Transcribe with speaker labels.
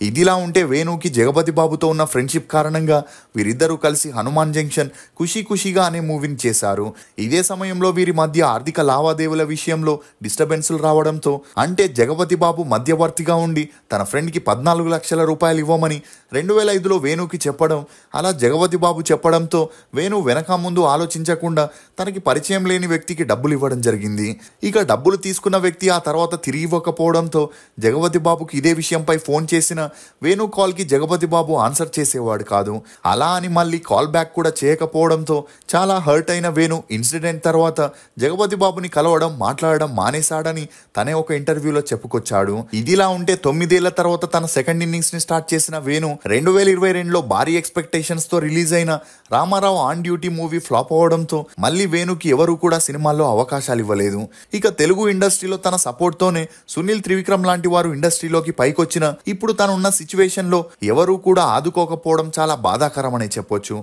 Speaker 1: ఇదిలా ఉంటే వేణుకి జగపతి బాబుతో ఉన్న ఫ్రెండ్షిప్ కారణంగా వీరిద్దరూ కలిసి హనుమాన్ జంక్షన్ ఖుషీగా అనే మూవీని చేశారు. ఇదే సమయంలో వీరి మధ్య ఆర్థిక లావాదేవీల విషయంలో డిస్టర్బెన్సులు రావడంతో, అంటే జగపతి బాబు మధ్యవర్తిగా ఉండి తన ఫ్రెండ్కి 14 లక్షల రూపాయలు ఇవ్వమని 2005లో వేణుకి చెప్పడం, అలా జగపతి బాబు చెప్పడంతో వేణు వెనక ముందు ఆలోచించకుండా తనకి పరిచయం లేని వ్యక్తికి డబ్బులు ఇవ్వడం జరిగింది. ఇక డబ్బులు తీసుకున్న వ్యక్తి ఆ తర్వాత తిరిగి ఇవ్వకపోవడంతో జగపతి బాబుకి ఇదే విషయంపై ఫోన్ చేసిన వేణు కాల్కి జగపతి బాబు ఆన్సర్ చేసేవాడు కాదు. అలా అని మళ్ళీ కాల్ బ్యాక్ కూడా చేయకపోవడంతో చాలా హర్ట్ అయిన వేణు ఇన్సిడెంట్ తర్వాత జగపతి బాబుని కలవడం మాట్లాడడం మానేశాడని తనే ఒక ఇంటర్వ్యూలో చెప్పుకొచ్చాడు. ఇదిలా ఉంటే 9 ఏళ్ల తర్వాత తన సెకండ్ ఇన్నింగ్స్ ని స్టార్ట్ చేసిన వేణు 2022లో భారీ ఎక్స్పెక్టేషన్స్ తో రిలీజ్ అయిన Ramarao on duty movie flop అవడంతో మళ్ళీ వేణుకి ఎవరు కూడా సినిమాల్లో అవకాశాలు ఇవ్వలేదు. ఇక తెలుగు ఇండస్ట్రీలో తన సపోర్ట్ తోనే సునీల్ త్రివిక్రమ్ లాంటి వారు ఇండస్ట్రీలోకి పైకొచ్చిన ఇప్పుడు తను ఉన్న సిచ్యువేషన్ లో ఎవరూ కూడా ఆదుకోకపోవడం చాలా బాధాకరమనే చెప్పొచ్చు.